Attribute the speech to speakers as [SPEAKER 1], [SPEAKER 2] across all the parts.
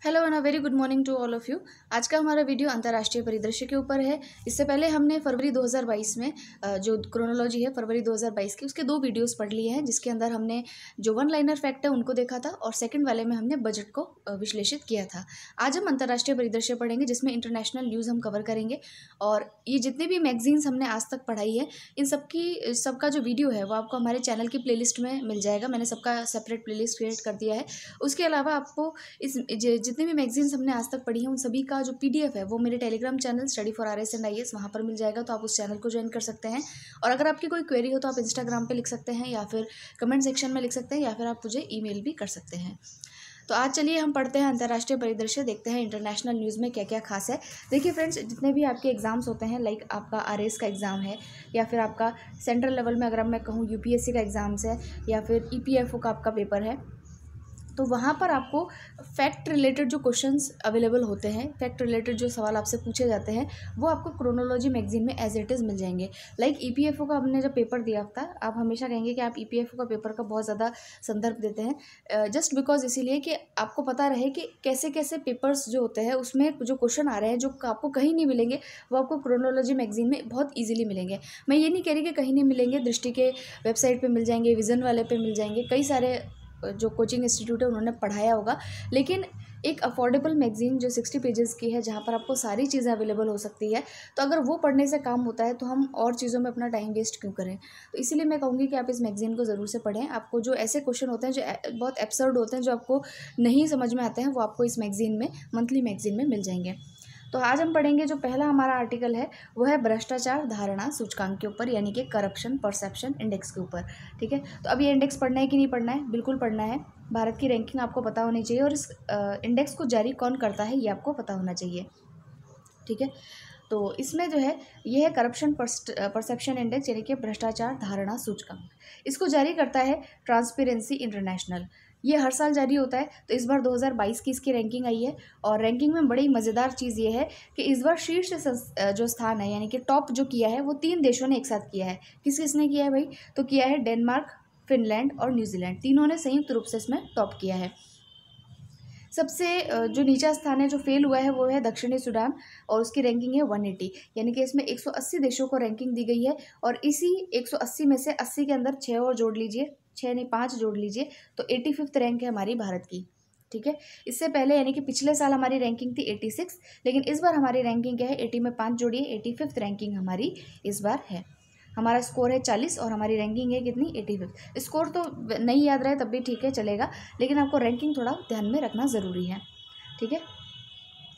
[SPEAKER 1] Hello and a very good morning to all of you. आज का हमारा video अंतर्राष्ट्रीय परिदृश्य के ऊपर है। इससे पहले हमने फरवरी 2022 में जो क्रोनोलॉजी है फरवरी 2022 की, उसके 2 वीडियोस पढ़ लिए हैं, जिसके अंदर हमने जो वन लाइनर फैक्ट है उनको देखा था और सेकंड वाले में हमने बजट को विश्लेषित किया था। आज हम अंतर्राष्ट्रीय परिदृश्य पढ़ेंगे, जिसमें इंटरनेशनल न्यूज़ हम कवर करेंगे और ये जितने भी मैगजीन्स हमने आज तक पढ़ाई है इन सबका जो वीडियो है वो आपको हमारे चैनल की प्लेलिस्ट में मिल जाएगा। मैंने सबका सेपरेट प्लेलिस्ट क्रिएट कर दिया है। उसके अलावा आपको इस जितने भी मैगजीन्स हमने आज तक पढ़ी हैं उन सभी का जो पीडीएफ है वो मेरे Telegram channel study for RS and IAS वहाँ पर मिल जाएगा, तो आप उस चैनल को ज्वाइन कर सकते हैं। और अगर आपकी कोई क्वेरी हो तो आप इंस्टाग्राम पे लिख सकते हैं या फिर कमेंट सेक्शन में लिख सकते हैं या फिर आप मुझे ईमेल भी कर सकते हैं। तो आज चलिए हम पढ़ते हैं अंतर्राष्ट्रीय परिदृश्य, देखते हैं इंटरनेशनल न्यूज़ में क्या क्या खास है। देखिए फ्रेंड्स, जितने भी आपके एग्जाम्स होते हैं, लाइक आपका आरएस का एग्ज़ाम है या फिर आपका सेंट्रल लेवल में अगर मैं कहूँ यूपीएससी का एग्ज़ाम्स है या फिर ईपीएफओ का आपका पेपर है, तो वहाँ पर आपको फैक्ट रिलेटेड जो क्वेश्चंस अवेलेबल होते हैं, फैक्ट रिलेटेड जो सवाल आपसे पूछे जाते हैं, वो आपको क्रोनोलॉजी मैगजीन में एज इट इज़ मिल जाएंगे। लाइक ईपीएफओ का हमने जब पेपर दिया था, आप हमेशा कहेंगे कि आप ईपीएफओ का पेपर का बहुत ज़्यादा संदर्भ देते हैं, जस्ट बिकॉज इसीलिए कि आपको पता रहे कि कैसे कैसे पेपर्स जो होते हैं उसमें जो क्वेश्चन आ रहे हैं जो आपको कहीं नहीं मिलेंगे, वो आपको क्रोनोलॉजी मैगजीन में बहुत ईजिली मिलेंगे। मैं ये नहीं कह रही कि कहीं नहीं मिलेंगे, दृष्टि के वेबसाइट पर मिल जाएंगे, विज़न वाले पे मिल जाएंगे, कई सारे जो कोचिंग इंस्टीट्यूट है उन्होंने पढ़ाया होगा। लेकिन एक अफोर्डेबल मैगजीन जो 60 पेजेस की है, जहाँ पर आपको सारी चीज़ें अवेलेबल हो सकती है, तो अगर वो पढ़ने से काम होता है तो हम और चीज़ों में अपना टाइम वेस्ट क्यों करें। तो इसीलिए मैं कहूँगी कि आप इस मैगजीन को ज़रूर से पढ़ें। आपको जो ऐसे क्वेश्चन होते हैं जो बहुत एब्सर्ड होते हैं, जो आपको नहीं समझ में आते हैं, वो आपको इस मैगजीन में, मंथली मैगजीन में मिल जाएंगे। तो आज हम पढ़ेंगे, जो पहला हमारा आर्टिकल है वो है भ्रष्टाचार धारणा सूचकांक के ऊपर, यानी कि करप्शन परसेप्शन इंडेक्स के ऊपर। ठीक है, तो अब ये इंडेक्स पढ़ना है कि नहीं पढ़ना है? बिल्कुल पढ़ना है। भारत की रैंकिंग आपको पता होनी चाहिए और इस इंडेक्स को जारी कौन करता है ये आपको पता होना चाहिए। ठीक है, तो इसमें जो है ये है करप्शन परसेप्शन इंडेक्स, यानी कि भ्रष्टाचार धारणा सूचकांक। इसको जारी करता है ट्रांसपेरेंसी इंटरनेशनल। ये हर साल जारी होता है। तो इस बार 2022 की इसकी रैंकिंग आई है और रैंकिंग में बड़ी मज़ेदार चीज़ ये है कि इस बार शीर्ष जो स्थान है, यानी कि टॉप जो किया है वो 3 देशों ने एक साथ किया है। किस किसने किया है भाई? तो किया है डेनमार्क, फिनलैंड और न्यूजीलैंड, तीनों ने संयुक्त रूप से इसमें टॉप किया है। सबसे जो नीचा स्थान है जो फेल हुआ है वो है दक्षिणी सूडान और उसकी रैंकिंग है 180, यानी कि इसमें 180 देशों को रैंकिंग दी गई है और इसी 180 में से 80 के अंदर 6 और जोड़ लीजिए, 6 नहीं 5 जोड़ लीजिए, तो 85th रैंक है हमारी भारत की। ठीक है, इससे पहले यानी कि पिछले साल हमारी रैंकिंग थी 86, लेकिन इस बार हमारी रैंकिंग क्या है? 80 में 5 जोड़िए, 85th रैंकिंग हमारी इस बार है। हमारा स्कोर है 40 और हमारी रैंकिंग है कितनी? 85। स्कोर तो नहीं याद रहे तब भी ठीक है, चलेगा, लेकिन आपको रैंकिंग थोड़ा ध्यान में रखना ज़रूरी है। ठीक है,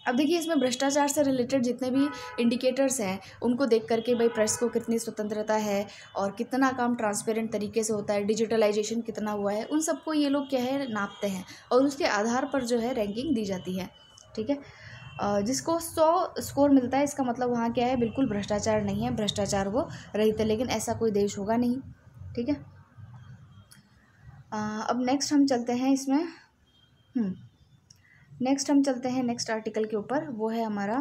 [SPEAKER 1] अब देखिए इसमें भ्रष्टाचार से रिलेटेड जितने भी इंडिकेटर्स हैं उनको देख करके भाई प्रेस को कितनी स्वतंत्रता है और कितना काम ट्रांसपेरेंट तरीके से होता है, डिजिटलाइजेशन कितना हुआ है, उन सबको ये लोग क्या है नापते हैं और उसके आधार पर जो है रैंकिंग दी जाती है। ठीक है, जिसको 100 स्कोर मिलता है इसका मतलब वहाँ क्या है? बिल्कुल भ्रष्टाचार नहीं है, भ्रष्टाचार वो रहित है, लेकिन ऐसा कोई देश होगा नहीं। ठीक है, अब नेक्स्ट हम चलते हैं इसमें नेक्स्ट आर्टिकल के ऊपर, वो है हमारा,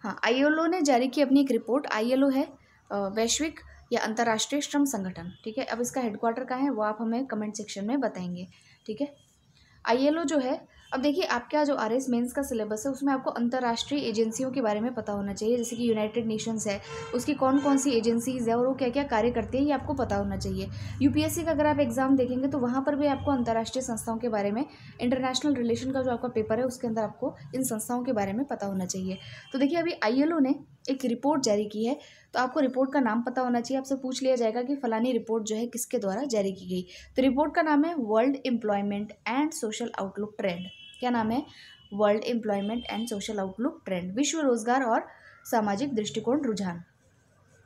[SPEAKER 1] हाँ, आईएलओ ने जारी की अपनी एक रिपोर्ट। आईएलओ है वैश्विक या अंतर्राष्ट्रीय श्रम संगठन। ठीक है, अब इसका हेडक्वार्टर कहाँ है वो आप हमें कमेंट सेक्शन में बताएंगे। ठीक है, आईएलओ जो है, अब देखिए आपका जो आरएस मेंस का सिलेबस है उसमें आपको अंतर्राष्ट्रीय एजेंसियों के बारे में पता होना चाहिए, जैसे कि यूनाइटेड नेशंस है, उसकी कौन कौन सी एजेंसीज़ है और वो क्या क्या कार्य करती है ये आपको पता होना चाहिए। यूपीएससी का अगर आप एग्जाम देखेंगे तो वहाँ पर भी आपको अंतर्राष्ट्रीय संस्थाओं के बारे में, इंटरनेशनल रिलेशन का जो आपका पेपर है उसके अंदर आपको इन संस्थाओं के बारे में पता होना चाहिए। तो देखिए अभी आईएलओ ने एक रिपोर्ट जारी की है, तो आपको रिपोर्ट का नाम पता होना चाहिए। आपसे पूछ लिया जाएगा कि फलानी रिपोर्ट जो है किसके द्वारा जारी की गई, तो रिपोर्ट का नाम है world employment and social outlook trend. क्या नाम है? World employment and social outlook trend, विश्व रोजगार और सामाजिक दृष्टिकोण रुझान।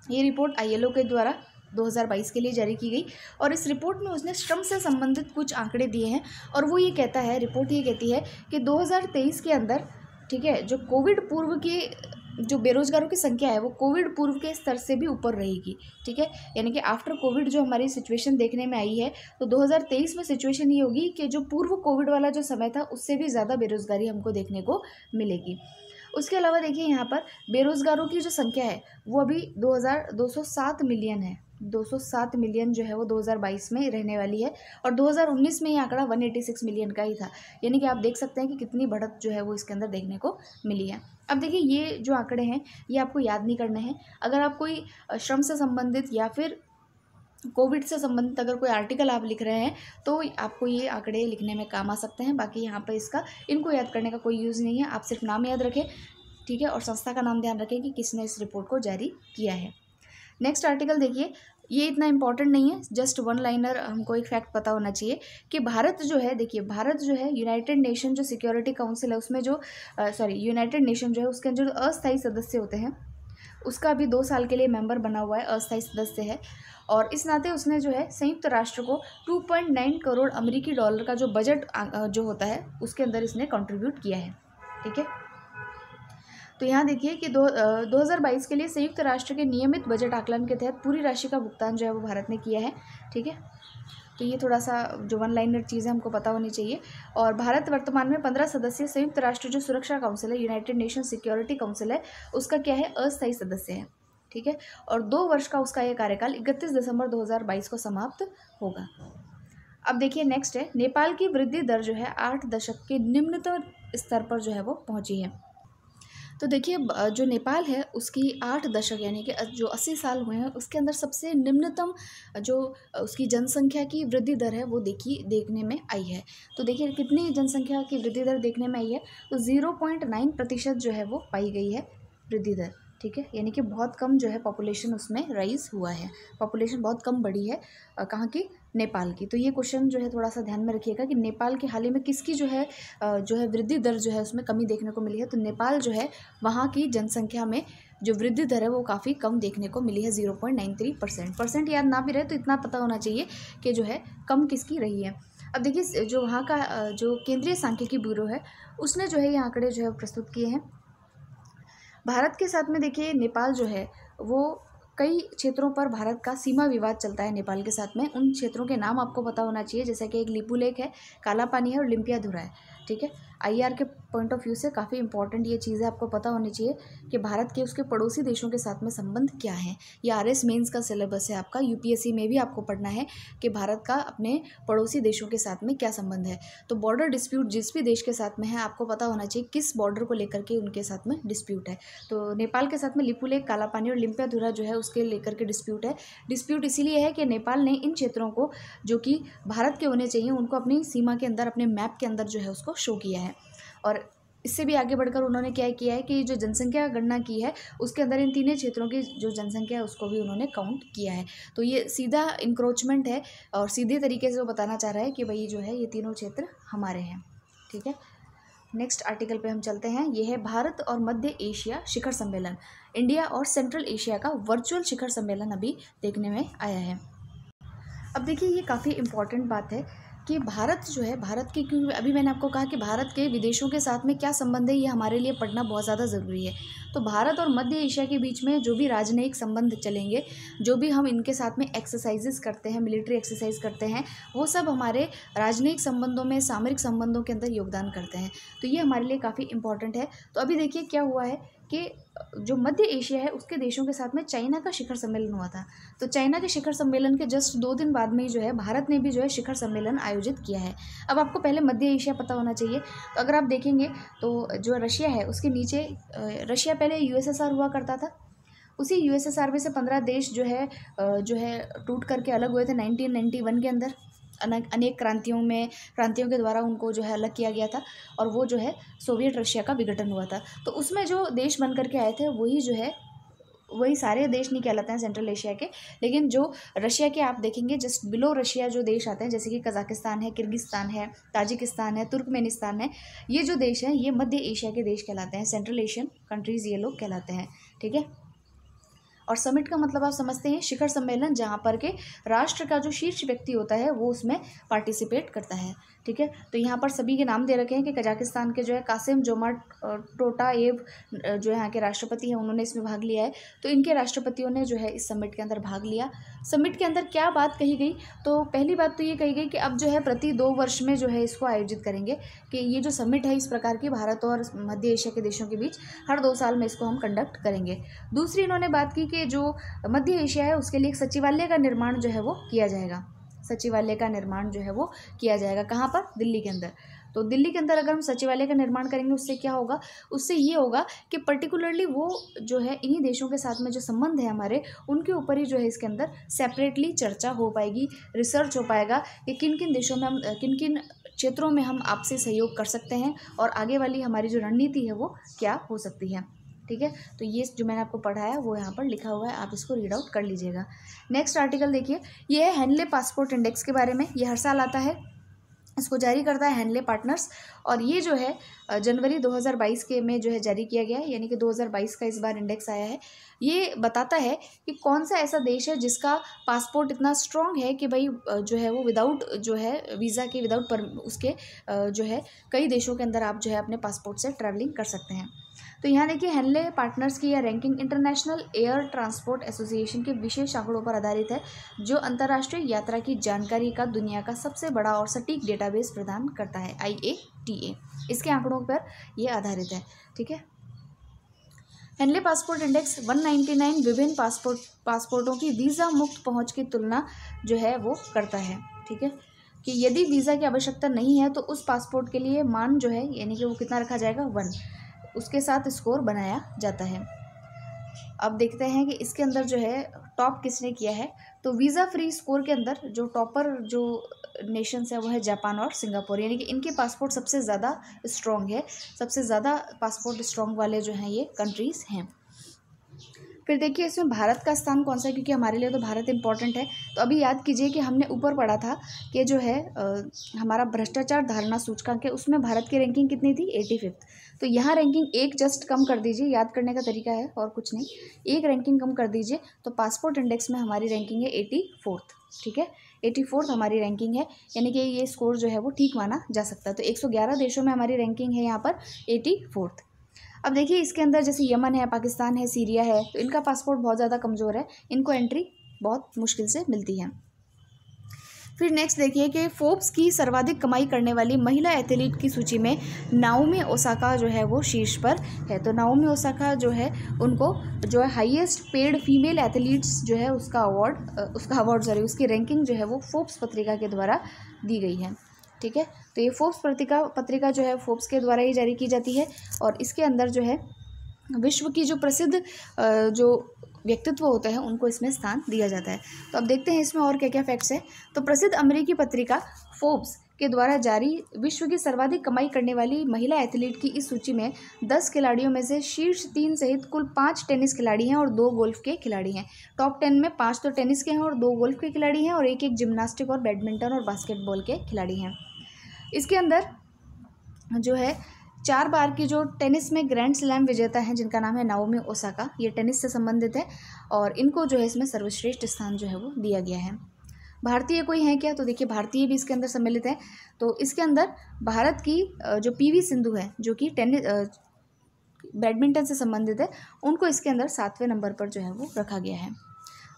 [SPEAKER 1] ये रिपोर्ट आईएलओ के द्वारा 2022 के लिए जारी की गई और इस रिपोर्ट में उसने श्रम से संबंधित कुछ आंकड़े दिए हैं और वो ये कहता है, रिपोर्ट ये कहती है कि 2023 के अंदर, ठीक है, जो कोविड पूर्व की जो बेरोजगारों की संख्या है वो कोविड पूर्व के स्तर से भी ऊपर रहेगी। ठीक है, यानी कि आफ्टर कोविड जो हमारी सिचुएशन देखने में आई है, तो 2023 में सिचुएशन ये होगी कि जो पूर्व कोविड वाला जो समय था उससे भी ज़्यादा बेरोजगारी हमको देखने को मिलेगी। उसके अलावा देखिए यहाँ पर बेरोजगारों की जो संख्या है वो अभी 2207 मिलियन है। 207 मिलियन जो है वो 2022 में रहने वाली है, और 2019 में ये आंकड़ा 186 मिलियन का ही था। यानी कि आप देख सकते हैं कि कितनी बढ़त जो है वो इसके अंदर देखने को मिली है। अब देखिए, ये जो आंकड़े हैं ये आपको याद नहीं करने हैं। अगर आप कोई श्रम से संबंधित या फिर कोविड से संबंधित अगर कोई आर्टिकल आप लिख रहे हैं तो आपको ये आंकड़े लिखने में काम आ सकते हैं। बाकी यहाँ पर इनको याद करने का कोई यूज़ नहीं है। आप सिर्फ नाम याद रखें, ठीक है, और संस्था का नाम ध्यान रखें कि किसने इस रिपोर्ट को जारी किया है। नेक्स्ट आर्टिकल देखिए, ये इतना इंपॉर्टेंट नहीं है, जस्ट वन लाइनर हमको एक फैक्ट पता होना चाहिए कि भारत जो है, देखिए भारत जो है यूनाइटेड नेशन जो सिक्योरिटी काउंसिल है उसमें जो यूनाइटेड नेशन जो है उसके जो अस्थायी सदस्य होते हैं उसका अभी 2 साल के लिए मेंबर बना हुआ है, अस्थायी सदस्य है। और इस नाते उसने जो है संयुक्त राष्ट्र को 2.9 करोड़ अमेरिकी डॉलर का जो बजट जो होता है उसके अंदर इसने कंट्रीब्यूट किया है, ठीक है। तो यहाँ देखिए कि 2022 के लिए संयुक्त राष्ट्र के नियमित बजट आकलन के तहत पूरी राशि का भुगतान जो है वो भारत ने किया है, ठीक है। तो ये थोड़ा सा जो वन लाइनर चीज़ें हमको पता होनी चाहिए। और भारत वर्तमान में 15 सदस्यीय संयुक्त राष्ट्र जो सुरक्षा काउंसिल है, यूनाइटेड नेशन सिक्योरिटी काउंसिल है, उसका क्या है, अस्थायी सदस्य है, ठीक है। और 2 वर्ष का उसका ये कार्यकाल 31 दिसंबर 2022 को समाप्त होगा। अब देखिए नेक्स्ट है, नेपाल की वृद्धि दर जो है 8 दशक के निम्नतम स्तर पर जो है वो पहुंची है। तो देखिए जो नेपाल है उसकी 8 दशक यानी कि जो 80 साल हुए हैं उसके अंदर सबसे निम्नतम जो उसकी जनसंख्या की वृद्धि दर है वो देखने में आई है। तो देखिए कितनी जनसंख्या की वृद्धि दर देखने में आई है, तो 0.9% जो है वो पाई गई है वृद्धि दर, ठीक है। यानी कि बहुत कम जो है पॉपुलेशन उसमें राइज हुआ है, पॉपुलेशन बहुत कम बढ़ी है। कहाँ की, नेपाल की। तो ये क्वेश्चन जो है थोड़ा सा ध्यान में रखिएगा कि नेपाल के हाल ही में किसकी जो है वृद्धि दर जो है उसमें कमी देखने को मिली है। तो नेपाल जो है वहाँ की जनसंख्या में जो वृद्धि दर है वो काफ़ी कम देखने को मिली है, 0.93%। परसेंट याद ना भी रहे तो इतना पता होना चाहिए कि जो है कम किसकी रही है। अब देखिए जो वहाँ का जो केंद्रीय सांख्यिकी ब्यूरो है उसने जो है ये आंकड़े जो है प्रस्तुत किए हैं। भारत के साथ में देखिए नेपाल जो है वो कई क्षेत्रों पर भारत का सीमा विवाद चलता है नेपाल के साथ में। उन क्षेत्रों के नाम आपको पता होना चाहिए, जैसे कि एक लिपू लेक है, काला पानी है और लिम्पियाधुरा है, ठीक है। आईआर के पॉइंट ऑफ व्यू से काफ़ी इंपॉर्टेंट ये चीज़ें आपको पता होनी चाहिए कि भारत के उसके पड़ोसी देशों के साथ में संबंध क्या है। ये आरएस मेंस का सिलेबस है आपका, यूपीएससी में भी आपको पढ़ना है कि भारत का अपने पड़ोसी देशों के साथ में क्या संबंध है। तो बॉर्डर डिस्प्यूट जिस भी देश के साथ में है आपको पता होना चाहिए किस बॉर्डर को लेकर के उनके साथ में डिस्प्यूट है। तो नेपाल के साथ में लिपू लेक, काला पानी और लिम्पियाधुरा जो है उसके लेकर के डिस्प्यूट है। डिस्प्यूट इसीलिए है कि नेपाल ने इन क्षेत्रों को जो कि भारत के होने चाहिए उनको अपनी सीमा के अंदर, अपने मैप के अंदर जो है उसको शो किया है। और इससे भी आगे बढ़कर उन्होंने क्या किया है कि जो जनसंख्या गणना की है उसके अंदर इन तीनों क्षेत्रों की जो जनसंख्या है उसको भी उन्होंने काउंट किया है। तो ये सीधा इंक्रोचमेंट है और सीधे तरीके से वो बताना चाह रहा है कि भाई जो है ये तीनों क्षेत्र हमारे हैं, ठीक है। नेक्स्ट आर्टिकल पे हम चलते हैं। ये है भारत और मध्य एशिया शिखर सम्मेलन, इंडिया और सेंट्रल एशिया का वर्चुअल शिखर सम्मेलन अभी देखने में आया है। अब देखिए ये काफ़ी इम्पॉर्टेंट बात है कि भारत जो है, भारत के, क्योंकि अभी मैंने आपको कहा कि भारत के विदेशों के साथ में क्या संबंध है ये हमारे लिए पढ़ना बहुत ज़्यादा ज़रूरी है। तो भारत और मध्य एशिया के बीच में जो भी राजनयिक संबंध चलेंगे, जो भी हम इनके साथ में एक्सरसाइजेस करते हैं, मिलिट्री एक्सरसाइज करते हैं, वो सब हमारे राजनयिक संबंधों में, सामरिक संबंधों के अंदर योगदान करते हैं। तो ये हमारे लिए काफ़ी इंपॉर्टेंट है। तो अभी देखिए क्या हुआ है कि जो मध्य एशिया है उसके देशों के साथ में चाइना का शिखर सम्मेलन हुआ था। तो चाइना के शिखर सम्मेलन के जस्ट 2 दिन बाद में ही जो है भारत ने भी जो है शिखर सम्मेलन आयोजित किया है। अब आपको पहले मध्य एशिया पता होना चाहिए। तो अगर आप देखेंगे तो जो रशिया है उसके नीचे, रशिया पहले यूएसएसआर हुआ करता था, उसी यूएसएसआर में से 15 देश जो है टूट करके अलग हुए थे 1991 के अंदर। अनेक क्रांतियों के द्वारा उनको जो है अलग किया गया था और वो जो है सोवियत रशिया का विघटन हुआ था। तो उसमें जो देश बन करके आए थे वही सारे देश नहीं कहलाते हैं सेंट्रल एशिया के, लेकिन जो रशिया के आप देखेंगे जस्ट बिलो रशिया जो देश आते हैं, जैसे कि कजाकिस्तान है, किर्गिस्तान है, ताजिकिस्तान है, तुर्कमेनिस्तान है, ये जो देश हैं ये मध्य एशिया के देश कहलाते हैं, सेंट्रल एशियन कंट्रीज़ ये लोग कहलाते हैं, ठीक है। और समिट का मतलब आप समझते हैं शिखर सम्मेलन, जहाँ पर के राष्ट्र का जो शीर्ष व्यक्ति होता है वो उसमें पार्टिसिपेट करता है, ठीक है। तो यहाँ पर सभी के नाम दे रखे हैं कि कजाकिस्तान के जो है कासिम जोमार्ट टोटाएव जो यहाँ के राष्ट्रपति हैं, उन्होंने इसमें भाग लिया है। तो इनके राष्ट्रपतियों ने जो है इस समिट के अंदर भाग लिया। समिट के अंदर क्या बात कही गई, तो पहली बात तो ये कही गई कि अब जो है प्रति 2 वर्ष में जो है इसको आयोजित करेंगे, कि ये जो समिट है इस प्रकार की भारत और मध्य एशिया के देशों के बीच हर 2 साल में इसको हम कंडक्ट करेंगे। दूसरी इन्होंने बात की कि जो मध्य एशिया है उसके लिए एक सचिवालय का निर्माण जो है वो किया जाएगा। सचिवालय का निर्माण जो है वो किया जाएगा। कहाँ पर? दिल्ली के अंदर। तो दिल्ली के अंदर अगर हम सचिवालय का निर्माण करेंगे, उससे क्या होगा, उससे ये होगा कि पर्टिकुलरली वो जो है इन्हीं देशों के साथ में जो संबंध है हमारे, उनके ऊपर ही जो है इसके अंदर सेपरेटली चर्चा हो पाएगी, रिसर्च हो पाएगा कि किन किन देशों में हम किन किन क्षेत्रों में हम आपसे सहयोग कर सकते हैं और आगे वाली हमारी जो रणनीति है वो क्या हो सकती है। ठीक है। तो ये जो मैंने आपको पढ़ाया वो यहाँ पर लिखा हुआ है, आप इसको रीड आउट कर लीजिएगा। नेक्स्ट आर्टिकल देखिए, ये है हेनले पासपोर्ट इंडेक्स के बारे में। ये हर साल आता है, इसको जारी करता है हेनले पार्टनर्स, और ये जो है जनवरी 2022 के में जो है जारी किया गया है, यानी कि 2022 का इस बार इंडेक्स आया है। ये बताता है कि कौन सा ऐसा देश है जिसका पासपोर्ट इतना स्ट्रॉन्ग है कि भाई जो है वो विदाउट जो है वीज़ा के विदाउट उसके जो है कई देशों के अंदर आप जो है अपने पासपोर्ट से ट्रैवलिंग कर सकते हैं। तो यहाँ देखिए हेनले पार्टनर्स की यह ranking international air transport association के विशेष आंकड़ों पर आधारित है, जो अंतर्राष्ट्रीय यात्रा की जानकारी का दुनिया का सबसे बड़ा और सटीक डेटाबेस प्रदान करता है, IATA। इसके आंकड़ों पर यह आधारित है। ठीक है। हेनले पासपोर्ट इंडेक्स 199 विभिन्न पासपोर्टों की वीज़ा मुक्त पहुँच की तुलना जो है वो करता है। ठीक है, कि यदि वीज़ा की आवश्यकता नहीं है तो उस पासपोर्ट के लिए मान जो है यानी कि वो कितना रखा जाएगा, 1, उसके साथ स्कोर बनाया जाता है। अब देखते हैं कि इसके अंदर जो है टॉप किसने किया है। तो वीज़ा फ्री स्कोर के अंदर जो टॉपर जो नेशंस है वो है जापान और सिंगापुर, यानी कि इनके पासपोर्ट सबसे ज़्यादा स्ट्रॉन्ग है, सबसे ज़्यादा पासपोर्ट स्ट्रॉन्ग वाले जो हैं ये कंट्रीज़ हैं। फिर देखिए इसमें भारत का स्थान कौन सा है, क्योंकि हमारे लिए तो भारत इंपॉर्टेंट है। तो अभी याद कीजिए कि हमने ऊपर पढ़ा था कि जो है हमारा भ्रष्टाचार धारणा सूचकांक है, उसमें भारत की रैंकिंग कितनी थी, 85। तो यहाँ रैंकिंग एक जस्ट कम कर दीजिए, याद करने का तरीका है और कुछ नहीं, एक रैंकिंग कम कर दीजिए तो पासपोर्ट इंडेक्स में हमारी रैंकिंग है 84। ठीक है, 84 हमारी रैंकिंग है, यानी कि ये स्कोर जो है वो ठीक माना जा सकता है। तो 111 देशों में हमारी रैंकिंग है यहाँ पर 84। अब देखिए इसके अंदर जैसे यमन है, पाकिस्तान है, सीरिया है, तो इनका पासपोर्ट बहुत ज़्यादा कमज़ोर है, इनको एंट्री बहुत मुश्किल से मिलती है। फिर नेक्स्ट देखिए कि फोर्ब्स की सर्वाधिक कमाई करने वाली महिला एथलीट की सूची में नाओमी ओसाका जो है वो शीर्ष पर है। तो नाओमी ओसाका जो है उनको जो है हाईएस्ट पेड फीमेल एथलीट्स जो है उसका अवार्ड उसकी रैंकिंग जो है वो फोर्ब्स पत्रिका के द्वारा दी गई है। ठीक है, तो ये फोर्ब्स पत्रिका जो है फोर्ब्स के द्वारा ही जारी की जाती है, और इसके अंदर जो है विश्व की जो प्रसिद्ध जो व्यक्तित्व होते हैं उनको इसमें स्थान दिया जाता है। तो अब देखते हैं इसमें और क्या क्या फैक्ट्स हैं। तो प्रसिद्ध अमेरिकी पत्रिका फोर्ब्स के द्वारा जारी विश्व की सर्वाधिक कमाई करने वाली महिला एथलीट की इस सूची में 10 खिलाड़ियों में से शीर्ष 3 सहित कुल 5 टेनिस खिलाड़ी हैं और 2 गोल्फ के खिलाड़ी हैं। टॉप 10 में 5 तो टेनिस के हैं और 2 गोल्फ के खिलाड़ी हैं, और एक जिम्नास्टिक और बैडमिंटन और बास्केटबॉल के खिलाड़ी हैं। इसके अंदर जो है 4 बार की जो टेनिस में ग्रैंड स्लैम विजेता हैं जिनका नाम है नाओमी ओसाका, ये टेनिस से संबंधित है और इनको जो है इसमें सर्वश्रेष्ठ स्थान जो है वो दिया गया है। भारतीय कोई है क्या, तो देखिए भारतीय भी इसके अंदर सम्मिलित है। तो इसके अंदर भारत की जो PV सिंधु है जो कि बैडमिंटन से संबंधित है, उनको इसके अंदर 7वें नंबर पर जो है वो रखा गया है,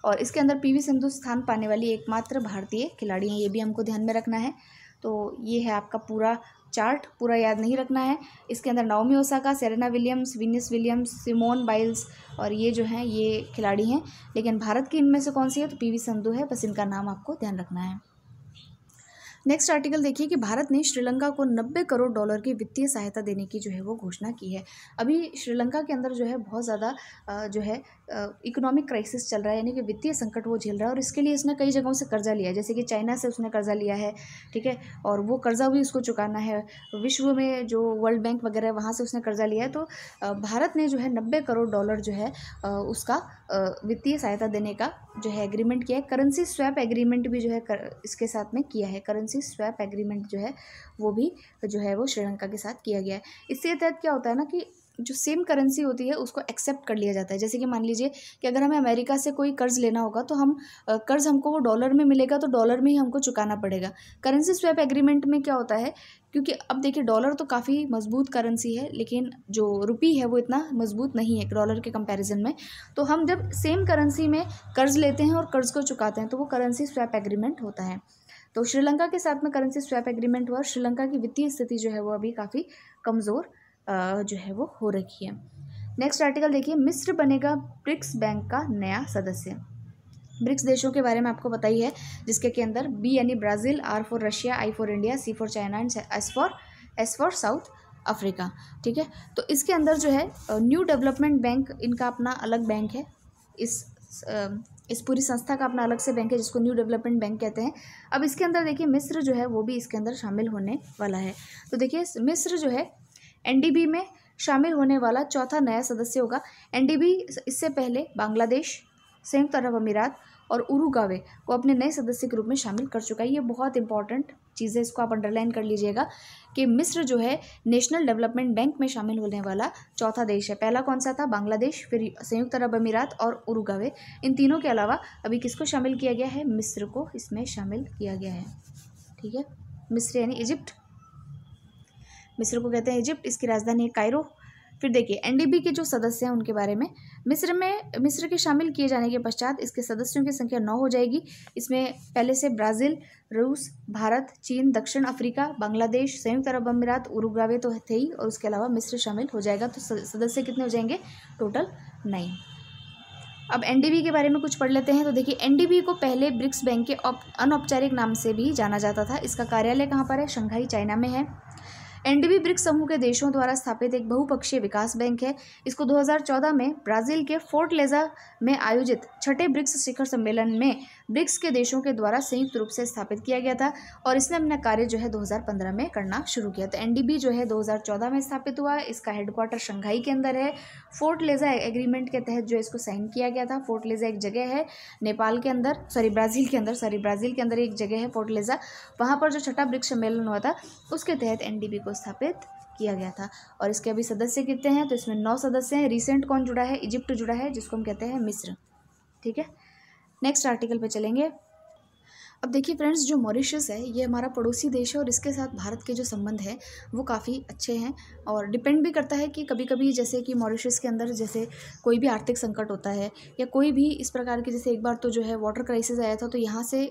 [SPEAKER 1] और इसके अंदर PV सिंधु स्थान पाने वाली एकमात्र भारतीय खिलाड़ी हैं, ये भी हमको ध्यान में रखना है। तो ये है आपका पूरा चार्ट, पूरा याद नहीं रखना है। इसके अंदर Naomi Osaka, Serena Williams, Venus Williams, Simone Biles और ये जो हैं ये खिलाड़ी हैं, लेकिन भारत की इनमें से कौन सी है, तो PV सिंधु है, बस इनका नाम आपको ध्यान रखना है। नेक्स्ट आर्टिकल देखिए कि भारत ने श्रीलंका को $90 करोड़ की वित्तीय सहायता देने की जो है वो घोषणा की है। अभी श्रीलंका के अंदर जो है बहुत ज़्यादा जो है इकोनॉमिक क्राइसिस चल रहा है, यानी कि वित्तीय संकट वो झेल रहा है, और इसके लिए इसने कई जगहों से कर्जा लिया है, जैसे कि चाइना से उसने कर्जा लिया है। ठीक है, और वो कर्जा भी उसको चुकाना है। विश्व में जो वर्ल्ड बैंक वगैरह वहाँ से उसने कर्जा लिया है। तो भारत ने जो है $90 करोड़ जो है उसका वित्तीय सहायता देने का जो है एग्रीमेंट किया है। करेंसी स्वैप एग्रीमेंट भी जो है इसके साथ में किया है, करेंसी स्वैप एग्रीमेंट जो है वो भी जो है वो श्रीलंका के साथ किया गया है। इसके तहत क्या होता है ना कि जो सेम करेंसी होती है उसको एक्सेप्ट कर लिया जाता है। जैसे कि मान लीजिए कि अगर हमें अमेरिका से कोई कर्ज़ लेना होगा तो हम कर्ज़ हमको वो डॉलर में मिलेगा तो डॉलर में ही हमको चुकाना पड़ेगा। करेंसी स्वैप एग्रीमेंट में क्या होता है, क्योंकि अब देखिए डॉलर तो काफ़ी मजबूत करेंसी है, लेकिन जो रुपी है वो इतना मजबूत नहीं है डॉलर के कंपैरिजन में। तो हम जब सेम करेंसी में कर्ज़ लेते हैं और कर्ज़ को चुकाते हैं तो वो करेंसी स्वैप एग्रीमेंट होता है। तो श्रीलंका के साथ में करेंसी स्वैप एग्रीमेंट हुआ। श्रीलंका की वित्तीय स्थिति जो है वो अभी काफ़ी कमज़ोर जो है वो हो रखी है। नेक्स्ट आर्टिकल देखिए, मिस्र बनेगा ब्रिक्स बैंक का नया सदस्य। ब्रिक्स देशों के बारे में आपको पता ही है, जिसके के अंदर बी यानी Brazil, R for Russia, I for India, C for China and S for South Africa. ठीक है, तो इसके अंदर जो है न्यू डेवलपमेंट बैंक, इनका अपना अलग बैंक है। इस पूरी संस्था का अपना अलग से बैंक है जिसको न्यू डेवलपमेंट बैंक कहते हैं। अब इसके अंदर देखिए मिस्र जो है वो भी इसके अंदर शामिल होने वाला है। तो देखिए मिस्र जो है एनडीबी में शामिल होने वाला चौथा नया सदस्य होगा। एनडीबी इससे पहले बांग्लादेश, संयुक्त अरब अमीरात और उरुग्वे को अपने नए सदस्य के रूप में शामिल कर चुका है। ये बहुत इंपॉर्टेंट चीज़ है, इसको आप अंडरलाइन कर लीजिएगा कि मिस्र जो है नेशनल डेवलपमेंट बैंक में शामिल होने वाला चौथा देश है। पहला कौन सा था? बांग्लादेश, फिर संयुक्त अरब अमीरात और उरुग्वे। इन तीनों के अलावा अभी किसको शामिल किया गया है? मिस्र को इसमें शामिल किया गया है। ठीक है, मिस्र यानी इजिप्ट, मिस्र को कहते हैं इजिप्ट, इसकी राजधानी है कायरो। फिर देखिए एनडीबी के जो सदस्य हैं उनके बारे में, मिस्र के शामिल किए जाने के पश्चात इसके सदस्यों की संख्या 9 हो जाएगी। इसमें पहले से ब्राज़ील, रूस, भारत, चीन, दक्षिण अफ्रीका, बांग्लादेश, संयुक्त अरब अमीरात, उरुग्वे तो थे ही, और उसके अलावा मिस्र शामिल हो जाएगा। तो सदस्य कितने हो जाएंगे? टोटल 9। अब एनडीबी के बारे में कुछ पढ़ लेते हैं। तो देखिए एनडीबी को पहले ब्रिक्स बैंक के अनौपचारिक नाम से भी जाना जाता था। इसका कार्यालय कहाँ पर है? शंघाई, चाइना में है। एनडीबी ब्रिक्स समूह के देशों द्वारा स्थापित एक बहुपक्षीय विकास बैंक है। इसको 2014 में ब्राज़ील के फोर्टलेजा में आयोजित छठे ब्रिक्स शिखर सम्मेलन में ब्रिक्स के देशों के द्वारा संयुक्त रूप से स्थापित किया गया था और इसने अपना कार्य जो है 2015 में करना शुरू किया। तो एनडीबी जो है 2014 में स्थापित हुआ है। इसका हेडक्वार्टर शंघाई के अंदर है। फोर्टलेजा एग्रीमेंट के तहत जो इसको साइन किया गया था। फोर्टलेजा एक जगह है नेपाल के अंदर, ब्राज़ील के अंदर एक जगह है फोर्टलेजा। वहाँ पर जो छठा ब्रिक्स सम्मेलन हुआ था उसके तहत एनडीबी को स्थापित किया गया था। और इसके अभी सदस्य कितने हैं? तो इसमें 9 सदस्य हैं। रिसेंट कौन जुड़ा है? इजिप्ट जुड़ा है, जिसको हम कहते हैं मिस्र। ठीक है, नेक्स्ट आर्टिकल पे चलेंगे। अब देखिए फ्रेंड्स, जो मॉरिशस है ये हमारा पड़ोसी देश है और इसके साथ भारत के जो संबंध है वो काफ़ी अच्छे हैं और डिपेंड भी करता है कि कभी कभी जैसे कि मॉरिशस के अंदर जैसे कोई भी आर्थिक संकट होता है या कोई भी इस प्रकार के, जैसे एक बार तो जो है वाटर क्राइसिस आया था, तो यहाँ से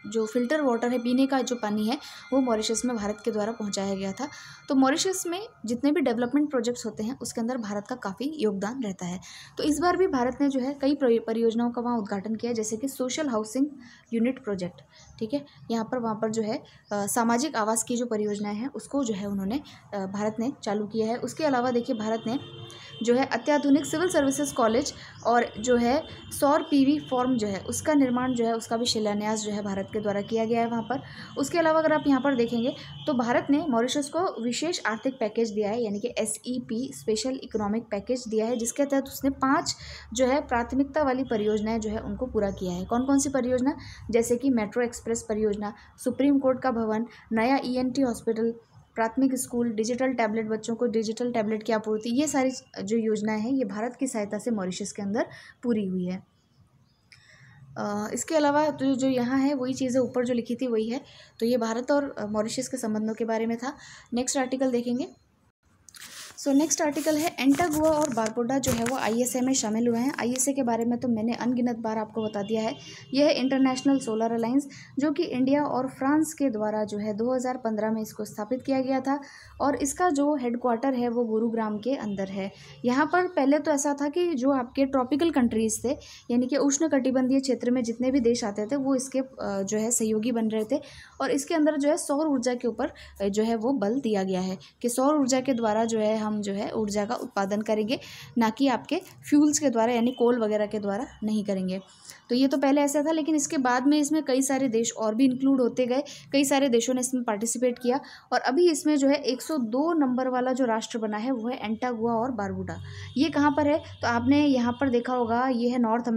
[SPEAKER 1] जो फिल्टर वाटर है, पीने का जो पानी है, वो मॉरिशस में भारत के द्वारा पहुंचाया गया था। तो मॉरिशस में जितने भी डेवलपमेंट प्रोजेक्ट्स होते हैं उसके अंदर भारत का काफ़ी योगदान रहता है। तो इस बार भी भारत ने जो है कई परियोजनाओं का वहाँ उद्घाटन किया, जैसे कि सोशल हाउसिंग यूनिट प्रोजेक्ट। ठीक है, वहाँ पर जो है सामाजिक आवास की जो परियोजनाएँ हैं उसको जो है उन्होंने भारत ने चालू किया है। उसके अलावा देखिए भारत ने जो है अत्याधुनिक सिविल सर्विसेज कॉलेज और जो है सौर पीवी फॉर्म जो है उसका निर्माण जो है उसका भी शिलान्यास जो है भारत के द्वारा किया गया है वहाँ पर। उसके अलावा अगर आप यहाँ पर देखेंगे तो भारत ने मॉरिशस को विशेष आर्थिक पैकेज दिया है, यानी कि SEP स्पेशल इकोनॉमिक पैकेज दिया है, जिसके तहत उसने 5 जो है प्राथमिकता वाली परियोजनाएं जो है उनको पूरा किया है। कौन कौन सी परियोजना? जैसे कि मेट्रो एक्सप्रेस परियोजना, सुप्रीम कोर्ट का भवन, नया ENT हॉस्पिटल, प्राथमिक स्कूल, डिजिटल टैबलेट, बच्चों को डिजिटल टैबलेट की आपूर्ति, ये सारी जो योजनाएं हैं ये भारत की सहायता से मॉरिशस के अंदर पूरी हुई है। इसके अलावा तो जो यहाँ है वही चीज़ें ऊपर जो लिखी थी वही है। तो ये भारत और मॉरिशस के संबंधों के बारे में था। नेक्स्ट आर्टिकल देखेंगे। सो नेक्स्ट आर्टिकल है एंटागुआ और बारबुडा जो है वो ISA में शामिल हुए हैं। ISA के बारे में तो मैंने अनगिनत बार आपको बता दिया है। यह है इंटरनेशनल सोलर अलायंस, जो कि इंडिया और फ्रांस के द्वारा जो है 2015 में इसको स्थापित किया गया था और इसका जो हेडक्वार्टर है वो गुरुग्राम के अंदर है। यहाँ पर पहले तो ऐसा था कि जो आपके ट्रॉपिकल कंट्रीज़ थे, यानी कि उष्णकटिबंधीय क्षेत्र में जितने भी देश आते थे वो इसके जो है सहयोगी बन रहे थे और इसके अंदर जो है सौर ऊर्जा के ऊपर जो है वो बल दिया गया है कि सौर ऊर्जा के द्वारा जो है हम जो है ऊर्जा का उत्पादन करेंगे, ना कि आपके फ्यूल्स के द्वारा यानी कोल वगैरह के द्वारा नहीं करेंगे। तो ये तो पहले ऐसा था, लेकिन इसके बाद में इसमें कई सारे देश और भी इंक्लूड होते गए, कई सारे देशों ने इसमें पार्टिसिपेट किया और अभी इसमें जो है 102 नंबर वाला जो राष्ट्र बना है वो है एंटागुआ और बारबुडा। ये कहाँ पर है? तो आपने यहाँ पर देखा होगा, ये है नॉर्थ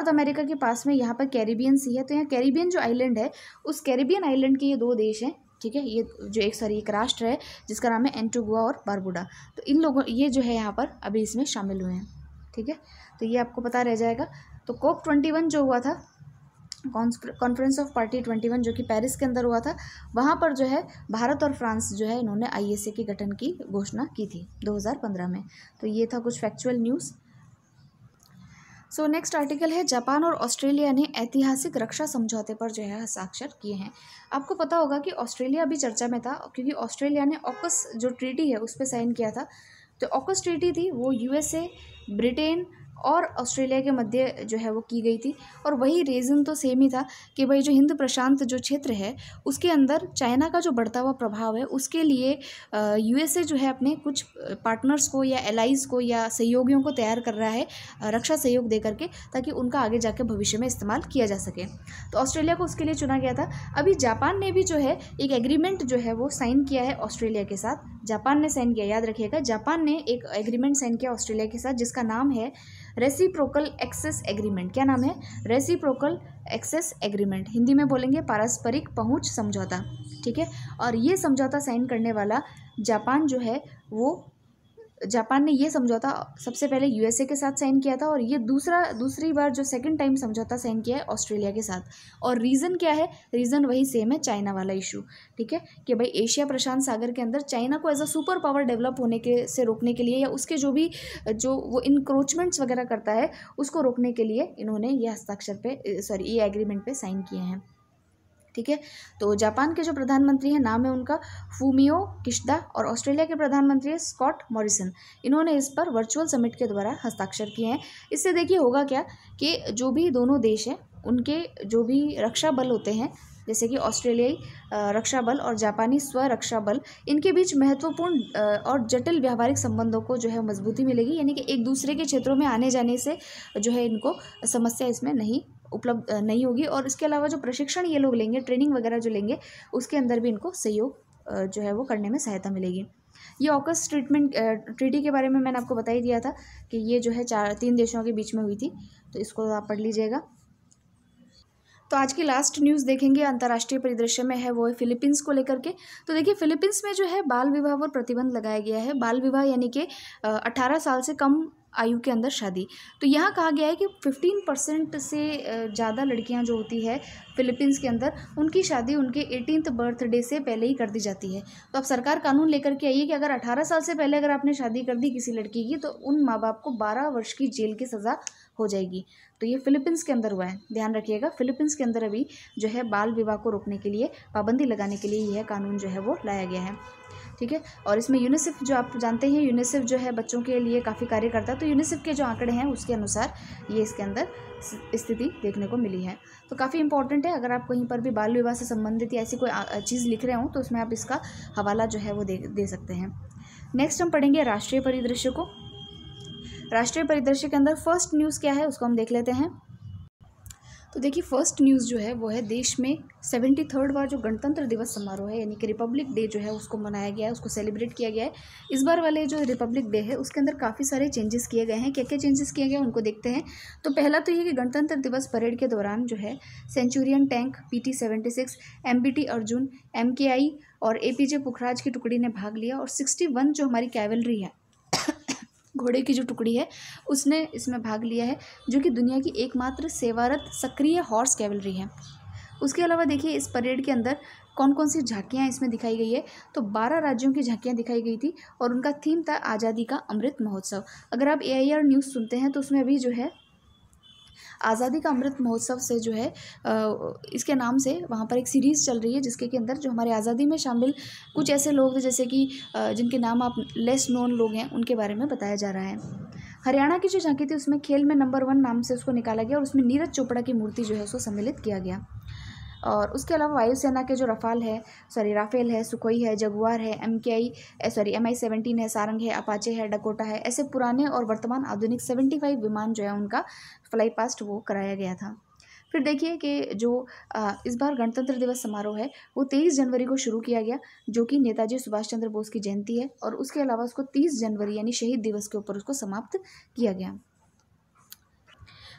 [SPEAKER 1] अमेरिका के पास में यहाँ पर कैरिबियन सी है। तो यहाँ कैरिबियन जो आइलैंड है उस कैरिबियन आइलैंड के ये 2 देश हैं, ठीक है। ये जो एक राष्ट्र है जिसका नाम है एंटीगुआ और बारबुडा, तो इन लोगों ये जो है यहाँ पर अभी इसमें शामिल हुए हैं, ठीक है। तो ये आपको पता रह जाएगा। तो COP21 जो हुआ था, कॉन्फ्रेंस ऑफ पार्टी 21, जो कि पेरिस के अंदर हुआ था, वहाँ पर जो है भारत और फ्रांस जो है इन्होंने ISA के गठन की घोषणा की थी 2015 में। तो ये था कुछ factual news. So next article है, जापान और ऑस्ट्रेलिया ने ऐतिहासिक रक्षा समझौते पर जो है हस्ताक्षर किए हैं। आपको पता होगा कि ऑस्ट्रेलिया भी चर्चा में था, क्योंकि ऑस्ट्रेलिया ने ऑकस जो ट्रीटी है उस पर साइन किया था। तो ऑकस ट्रीटी थी वो USA, ब्रिटेन और ऑस्ट्रेलिया के मध्य जो है वो की गई थी। और वही रीज़न तो सेम ही था कि भाई जो हिंद प्रशांत जो क्षेत्र है उसके अंदर चाइना का जो बढ़ता हुआ प्रभाव है उसके लिए USA जो है अपने कुछ पार्टनर्स को या एलाइज़ को या सहयोगियों को तैयार कर रहा है रक्षा सहयोग दे करके, ताकि उनका आगे जाकर भविष्य में इस्तेमाल किया जा सके। तो ऑस्ट्रेलिया को उसके लिए चुना गया था। अभी जापान ने भी जो है एक एग्रीमेंट जो है वो साइन किया है ऑस्ट्रेलिया के साथ। जापान ने साइन किया, याद रखिएगा, जापान ने एक एग्रीमेंट साइन किया ऑस्ट्रेलिया के साथ जिसका नाम है रेसिप्रोकल एक्सेस एग्रीमेंट। क्या नाम है? Reciprocal access agreement. हिंदी में बोलेंगे पारस्परिक पहुंच समझौता, ठीक है। और ये समझौता साइन करने वाला जापान जो है वो, जापान ने ये समझौता सबसे पहले USA के साथ साइन किया था, और ये दूसरी बार जो सेकंड टाइम समझौता साइन किया है ऑस्ट्रेलिया के साथ। और रीज़न क्या है? रीज़न वही सेम है, चाइना वाला इशू, ठीक है, कि भाई एशिया प्रशांत सागर के अंदर चाइना को as a super power develop होने के से रोकने के लिए, या उसके जो वो इंक्रोचमेंट्स वगैरह करता है उसको रोकने के लिए इन्होंने ये एग्रीमेंट पे साइन किए हैं, ठीक है। तो जापान के जो प्रधानमंत्री हैं नाम है उनका फूमियो किशिदा, और ऑस्ट्रेलिया के प्रधानमंत्री है स्कॉट मॉरिसन। इन्होंने इस पर वर्चुअल समिट के द्वारा हस्ताक्षर किए हैं। इससे देखिए होगा क्या कि जो भी दोनों देश हैं उनके जो भी रक्षा बल होते हैं, जैसे कि ऑस्ट्रेलियाई रक्षा बल और जापानी स्वरक्षा बल, इनके बीच महत्वपूर्ण और जटिल व्यावहारिक संबंधों को जो है मजबूती मिलेगी। यानी कि एक दूसरे के क्षेत्रों में आने जाने से जो है इनको समस्या इसमें नहीं उपलब्ध नहीं होगी। और इसके अलावा जो प्रशिक्षण ये लोग लेंगे, ट्रेनिंग वगैरह जो लेंगे, उसके अंदर भी इनको सहयोग जो है वो करने में सहायता मिलेगी। ये ऑकस ट्रीटी के बारे में मैंने आपको बता ही दिया था कि ये जो है 3 देशों के बीच में हुई थी, तो इसको आप पढ़ लीजिएगा। तो आज की लास्ट न्यूज़ देखेंगे, अंतर्राष्ट्रीय परिदृश्य में है, वो है फिलीपींस को लेकर के। तो देखिए फिलीपींस में जो है बाल विवाह पर प्रतिबंध लगाया गया है। बाल विवाह यानी कि 18 साल से कम आयु के अंदर शादी। तो यहाँ कहा गया है कि 15% से ज़्यादा लड़कियाँ जो होती है फिलीपींस के अंदर, उनकी शादी उनके 18th बर्थडे से पहले ही कर दी जाती है। तो अब सरकार कानून लेकर के आई है कि अगर 18 साल से पहले अगर आपने शादी कर दी किसी लड़की की, तो उन माँ बाप को 12 वर्ष की जेल की सज़ा हो जाएगी। तो ये फिलीपींस के अंदर हुआ है, ध्यान रखिएगा। फिलीपींस के अंदर अभी जो है बाल विवाह को रोकने के लिए, पाबंदी लगाने के लिए यह कानून जो है वो लाया गया है, ठीक है। और इसमें यूनिसेफ, जो आप जानते हैं यूनिसेफ जो है बच्चों के लिए काफ़ी कार्य करता है, तो यूनिसेफ के जो आंकड़े हैं उसके अनुसार ये इसके अंदर स्थिति देखने को मिली है। तो काफ़ी इंपॉर्टेंट है। अगर आप कहीं पर भी बाल विवाह से संबंधित या ऐसी कोई चीज़ लिख रहे हो तो उसमें आप इसका हवाला जो है वो दे सकते हैं। नेक्स्ट हम पढ़ेंगे राष्ट्रीय परिदृश्य को। राष्ट्रीय परिदृश्य के अंदर फर्स्ट न्यूज़ क्या है उसको हम देख लेते हैं। तो देखिए फर्स्ट न्यूज़ जो है वो है, देश में 73rd बार जो गणतंत्र दिवस समारोह है यानी कि रिपब्लिक डे जो है उसको मनाया गया है, उसको सेलिब्रेट किया गया है। इस बार वाले जो रिपब्लिक डे है उसके अंदर काफ़ी सारे चेंजेस किए गए हैं। क्या क्या चेंजेस किए गए हैं उनको देखते हैं। तो पहला तो ये कि गणतंत्र दिवस परेड के दौरान जो है Centurion tank PT-76, MBT Arjun, MKI और APJ पुखराज की टुकड़ी ने भाग लिया, और 61 जो हमारी कैवलरी है घोड़े की जो टुकड़ी है उसने इसमें भाग लिया है, जो कि दुनिया की एकमात्र सेवारत सक्रिय हॉर्स कैवलरी है। उसके अलावा देखिए इस परेड के अंदर कौन कौन सी झांकियाँ इसमें दिखाई गई है। तो 12 राज्यों की झांकियाँ दिखाई गई थी, और उनका थीम था आज़ादी का अमृत महोत्सव। अगर आप AIR न्यूज़ सुनते हैं तो उसमें अभी जो है आज़ादी का अमृत महोत्सव से जो है इसके नाम से वहाँ पर एक सीरीज़ चल रही है, जिसके के अंदर जो हमारे आज़ादी में शामिल कुछ ऐसे लोग थे जैसे कि जिनके नाम आप लेस नोन लोग हैं उनके बारे में बताया जा रहा है। हरियाणा की जो झांकी थी उसमें खेल में नंबर 1 नाम से उसको निकाला गया, और उसमें नीरज चोपड़ा की मूर्ति जो है उसको सम्मिलित किया गया। और उसके अलावा वायुसेना के जो राफेल है, सुखोई है, जगुआर है, MI-17 है, सारंग है, अपाचे है, डकोटा है, ऐसे पुराने और वर्तमान आधुनिक 75 विमान जो है उनका फ्लाई पास्ट वो कराया गया था। फिर देखिए कि जो इस बार गणतंत्र दिवस समारोह है वो 23 जनवरी को शुरू किया गया, जो कि नेताजी सुभाष चंद्र बोस की जयंती है, और उसके अलावा उसको 30 जनवरी यानी शहीद दिवस के ऊपर उसको समाप्त किया गया।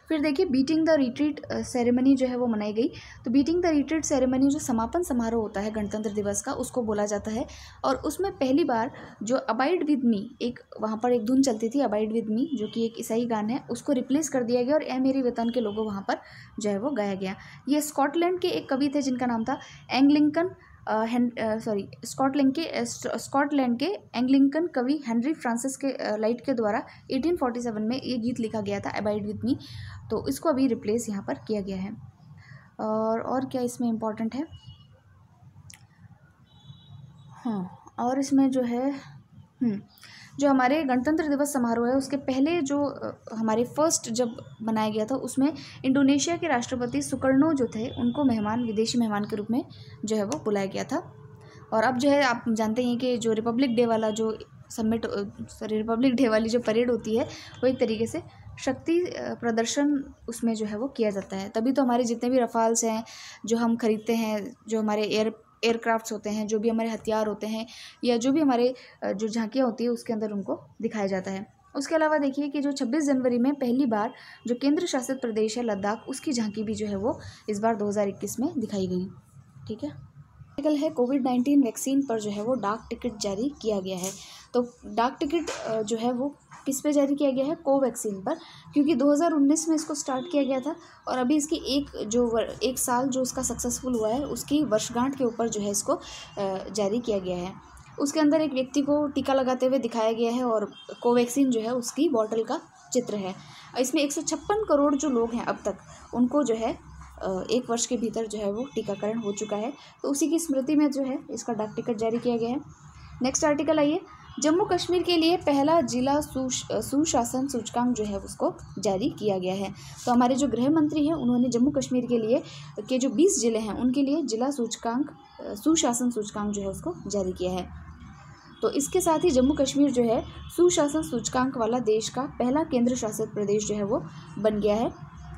[SPEAKER 1] फिर देखिए बीटिंग द रिट्रीट सेरेमनी जो है वो मनाई गई। तो बीटिंग द रिट्रीट सेरेमनी जो समापन समारोह होता है गणतंत्र दिवस का, उसको बोला जाता है। और उसमें पहली बार जो अबाइड विद मी, एक वहाँ पर एक धुन चलती थी अबाइड विद मी, जो कि एक ईसाई गाना है, उसको रिप्लेस कर दिया गया और ए मेरी वतन के लोगों वहाँ पर जो है वो गाया गया। ये स्कॉटलैंड के एक कवि थे जिनका नाम था स्कॉटलैंड के एंग्लिकन कवि हेनरी फ्रांसिस के लाइट के द्वारा 1847 में ये गीत लिखा गया था अबाइड विद मी। तो इसको अभी रिप्लेस यहाँ पर किया गया है। और क्या इसमें इम्पोर्टेंट है, हाँ, और इसमें जो है जो हमारे गणतंत्र दिवस समारोह है उसके पहले जो हमारे फर्स्ट जब मनाया गया था उसमें इंडोनेशिया के राष्ट्रपति सुकर्नो जो थे उनको विदेशी मेहमान के रूप में जो है वो बुलाया गया था। और अब जो है आप जानते हैं कि जो रिपब्लिक डे वाला जो रिपब्लिक डे वाली जो परेड होती है वो एक तरीके से शक्ति प्रदर्शन उसमें जो है वो किया जाता है। तभी तो हमारे जितने भी रफाल्स हैं जो हम खरीदते हैं, जो हमारे एयरक्राफ्ट्स होते हैं, जो भी हमारे हथियार होते हैं, या जो भी हमारे जो झांकियाँ होती है उसके अंदर उनको दिखाया जाता है। उसके अलावा देखिए कि जो 26 जनवरी में पहली बार जो केंद्र शासित प्रदेश है लद्दाख, उसकी झांकी भी जो है वो इस बार 2021 में दिखाई गई। ठीक है, आर्टिकल है कोविड-19 वैक्सीन पर जो है वो डाक टिकट जारी किया गया है। तो डाक टिकट जो है वो किस पे जारी किया गया है, कोवैक्सीन पर, क्योंकि 2019 में इसको स्टार्ट किया गया था और अभी इसकी एक साल जो इसका सक्सेसफुल हुआ है उसकी वर्षगांठ के ऊपर जो है इसको जारी किया गया है। उसके अंदर एक व्यक्ति को टीका लगाते हुए दिखाया गया है और कोवैक्सीन जो है उसकी बॉटल का चित्र है। इसमें 156 करोड़ जो लोग हैं अब तक, उनको जो है 1 वर्ष के भीतर जो है वो टीकाकरण हो चुका है। तो उसी की स्मृति में जो है इसका डाक टिकट जारी किया गया है। नेक्स्ट आर्टिकल आइए, जम्मू कश्मीर के लिए पहला जिला सुशासन सूचकांक जो है उसको जारी किया गया है। तो हमारे जो गृह मंत्री हैं उन्होंने जम्मू कश्मीर के लिए के जो 20 ज़िले हैं उनके लिए जिला सुशासन सूचकांक जो है उसको जारी किया है। तो इसके साथ ही जम्मू कश्मीर जो है सुशासन सूचकांक वाला देश का पहला केंद्र शासित प्रदेश जो है वो बन गया है।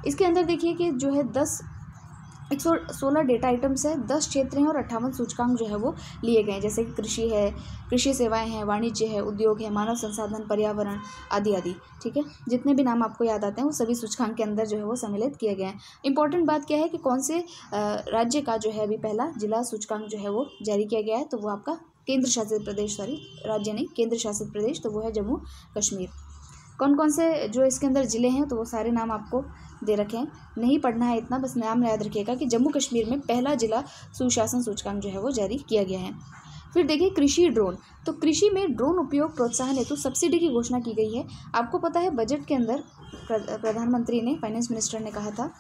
[SPEAKER 1] इसके अंदर देखिए कि जो है 116 डेटा आइटम्स है, 10 क्षेत्र हैं और 58 सूचकांक जो है वो लिए गए हैं, जैसे कि कृषि है, कृषि सेवाएं हैं, वाणिज्य है, उद्योग है, मानव संसाधन, पर्यावरण आदि आदि। ठीक है, जितने भी नाम आपको याद आते हैं वो सभी सूचकांक के अंदर जो है वो सम्मिलित किए गए हैं। इंपॉर्टेंट बात क्या है कि कौन से राज्य का जो है अभी पहला जिला सूचकांक जो है वो जारी किया गया है, तो वो आपका केंद्र शासित प्रदेश, राज्य नहीं, केंद्र शासित प्रदेश, तो वो है जम्मू कश्मीर। कौन कौन से जो इसके अंदर ज़िले हैं तो वो सारे नाम आपको दे रखे हैं, नहीं पढ़ना है इतना, बस नाम याद रखिएगा कि जम्मू कश्मीर में पहला जिला सुशासन सूचकांक जो है वो जारी किया गया है। फिर देखिए कृषि ड्रोन, तो कृषि में ड्रोन उपयोग प्रोत्साहन हेतु सब्सिडी की घोषणा की गई है। आपको पता है बजट के अंदर प्रधानमंत्री ने, फाइनेंस मिनिस्टर ने कहा था।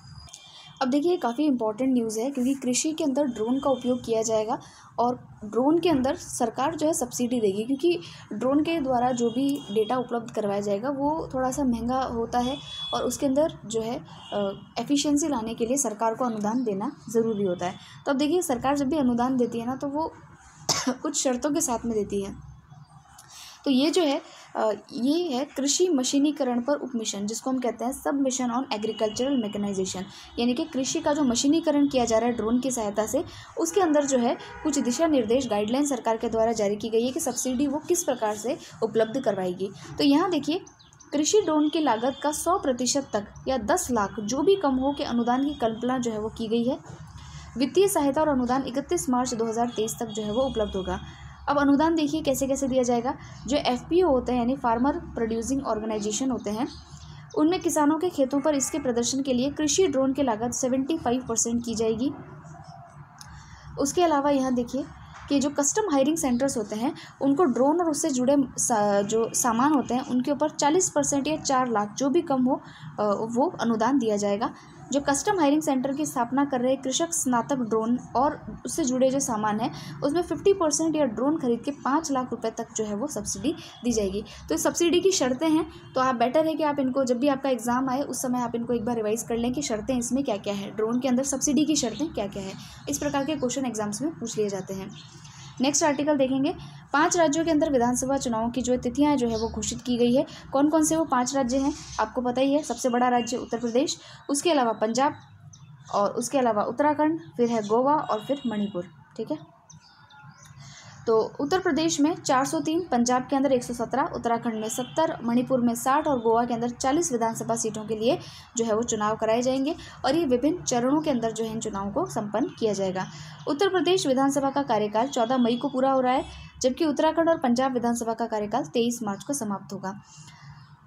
[SPEAKER 1] अब देखिए काफ़ी इंपॉर्टेंट न्यूज़ है क्योंकि कृषि के अंदर ड्रोन का उपयोग किया जाएगा और ड्रोन के अंदर सरकार जो है सब्सिडी देगी, क्योंकि ड्रोन के द्वारा जो भी डेटा उपलब्ध करवाया जाएगा वो थोड़ा सा महंगा होता है और उसके अंदर जो है एफिशिएंसी लाने के लिए सरकार को अनुदान देना ज़रूरी होता है। तो अब देखिए सरकार जब भी अनुदान देती है ना तो वो कुछ शर्तों के साथ में देती है। तो ये जो है ये है कृषि मशीनीकरण पर उपमिशन, जिसको हम कहते हैं सब मिशन ऑन एग्रीकल्चरल मैकेनाइजेशन, यानी कि कृषि का जो मशीनीकरण किया जा रहा है ड्रोन की सहायता से, उसके अंदर जो है कुछ दिशा निर्देश गाइडलाइन सरकार के द्वारा जारी की गई है कि सब्सिडी वो किस प्रकार से उपलब्ध करवाएगी। तो यहाँ देखिए कृषि ड्रोन की लागत का 100% तक या 10 लाख जो भी कम हो के अनुदान की कल्पना जो है वो की गई है। वित्तीय सहायता और अनुदान 31 मार्च 2023 तक जो है वो उपलब्ध होगा। अब अनुदान देखिए कैसे कैसे दिया जाएगा। जो FPO होते हैं यानी फार्मर प्रोड्यूसिंग ऑर्गेनाइजेशन होते हैं, उनमें किसानों के खेतों पर इसके प्रदर्शन के लिए कृषि ड्रोन की लागत 75% की जाएगी। उसके अलावा यहाँ देखिए कि जो कस्टम हायरिंग सेंटर्स होते हैं उनको ड्रोन और उससे जुड़े जो सामान होते हैं उनके ऊपर 40% या 4 लाख जो भी कम हो वो अनुदान दिया जाएगा। जो कस्टम हायरिंग सेंटर की स्थापना कर रहे कृषक स्नातक ड्रोन और उससे जुड़े जो सामान है उसमें 50% या ड्रोन खरीद के 5 लाख रुपए तक जो है वो सब्सिडी दी जाएगी। तो इस सब्सिडी की शर्तें हैं, तो आप बेटर है कि आप इनको जब भी आपका एग्जाम आए उस समय आप इनको एक बार रिवाइज कर लें कि शर्तें इसमें क्या क्या है, ड्रोन के अंदर सब्सिडी की शर्तें क्या क्या है। इस प्रकार के क्वेश्चन एग्जाम्स में पूछ लिए जाते हैं। नेक्स्ट आर्टिकल देखेंगे, 5 राज्यों के अंदर विधानसभा चुनावों की जो तिथियां जो है वो घोषित की गई है। कौन कौन से वो 5 राज्य हैं आपको पता ही है। सबसे बड़ा राज्य उत्तर प्रदेश, उसके अलावा पंजाब और उसके अलावा उत्तराखंड, फिर है गोवा और फिर मणिपुर। ठीक है, तो उत्तर प्रदेश में 403, पंजाब के अंदर 117, उत्तराखंड में 70, मणिपुर में 60 और गोवा के अंदर 40 विधानसभा सीटों के लिए जो है वो चुनाव कराए जाएंगे और ये विभिन्न चरणों के अंदर जो है इन चुनावों को संपन्न किया जाएगा। उत्तर प्रदेश विधानसभा का कार्यकाल 14 मई को पूरा हो रहा है, जबकि उत्तराखंड और पंजाब विधानसभा का कार्यकाल 23 मार्च को समाप्त होगा।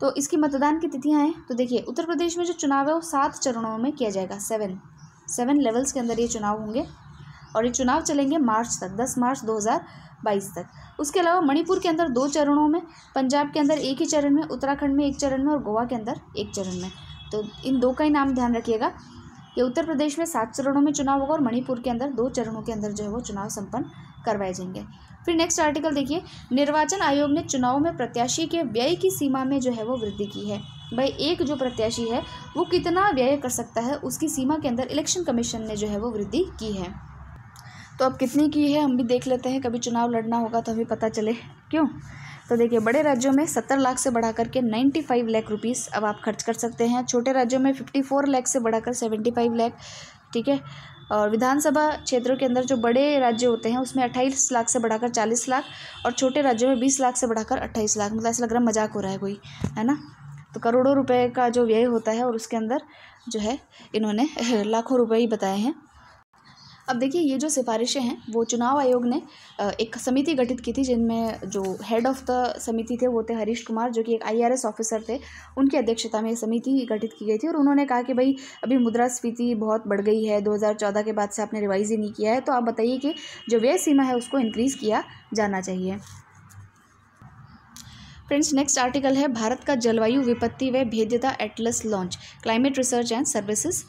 [SPEAKER 1] तो इसकी मतदान की तिथियां हैं, तो देखिए उत्तर प्रदेश में जो चुनाव है वो 7 चरणों में किया जाएगा। 7 लेवल्स के अंदर ये चुनाव होंगे और ये चुनाव चलेंगे मार्च तक, 10 मार्च 2022 तक। उसके अलावा मणिपुर के अंदर 2 चरणों में, पंजाब के अंदर 1 ही चरण में, उत्तराखंड में 1 चरण में और गोवा के अंदर 1 चरण में। तो इन 2 का ही नाम ध्यान रखिएगा कि उत्तर प्रदेश में 7 चरणों में चुनाव होगा और मणिपुर के अंदर 2 चरणों के अंदर जो है वो चुनाव संपन्न करवाए जाएंगे। फिर नेक्स्ट आर्टिकल देखिए, निर्वाचन आयोग ने चुनाव में प्रत्याशी के व्यय की सीमा में जो है वो वृद्धि की है। भाई एक जो प्रत्याशी है वो कितना व्यय कर सकता है उसकी सीमा के अंदर इलेक्शन कमीशन ने जो है वो वृद्धि की है। तो अब कितनी की है हम भी देख लेते हैं, कभी चुनाव लड़ना होगा तो हमें पता चले क्यों। तो देखिए बड़े राज्यों में 70 लाख से बढ़ाकर के 95 लाख रुपीस अब आप खर्च कर सकते हैं। छोटे राज्यों में 54 लाख से बढ़ाकर 75 लाख, ठीक है। और विधानसभा क्षेत्रों के अंदर जो बड़े राज्य होते हैं उसमें 28 लाख से बढ़ाकर 40 लाख और छोटे राज्यों में 20 लाख से बढ़ाकर 28 लाख। मतलब ऐसा लग रहा है मजाक हो रहा है कोई, है ना। तो करोड़ों रुपए का जो व्यय होता है और उसके अंदर जो है इन्होंने लाखों रुपए ही बताए हैं। अब देखिए ये जो सिफारिशें हैं वो चुनाव आयोग ने एक समिति गठित की थी, जिनमें जो हेड ऑफ़ द समिति थे वो थे हरीश कुमार, जो कि एक IRS ऑफिसर थे। उनकी अध्यक्षता में ये समिति गठित की गई थी और उन्होंने कहा कि भाई अभी मुद्रास्फीति बहुत बढ़ गई है, 2014 के बाद से आपने रिवाइज़ ही नहीं किया है, तो आप बताइए कि जो व्यय सीमा है उसको इंक्रीज़ किया जाना चाहिए। फ्रेंड्स नेक्स्ट आर्टिकल है, भारत का जलवायु विपत्ति व भेद्यता Atlas launch, climate research and services,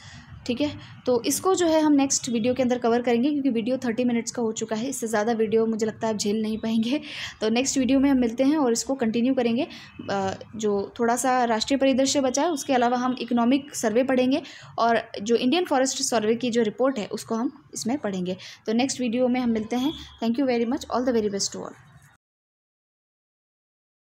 [SPEAKER 1] ठीक है। तो इसको जो है हम नेक्स्ट वीडियो के अंदर कवर करेंगे, क्योंकि वीडियो 30 मिनट्स का हो चुका है। इससे ज़्यादा वीडियो मुझे लगता है आप झेल नहीं पाएंगे। तो नेक्स्ट वीडियो में हम मिलते हैं और इसको कंटिन्यू करेंगे। जो थोड़ा सा राष्ट्रीय परिदृश्य बचा है उसके अलावा हम इकोनॉमिक सर्वे पढ़ेंगे और जो इंडियन फॉरेस्ट सर्वे की जो रिपोर्ट है उसको हम इसमें पढ़ेंगे। तो नेक्स्ट वीडियो में हम मिलते हैं। Thank you very much, all the very best to all.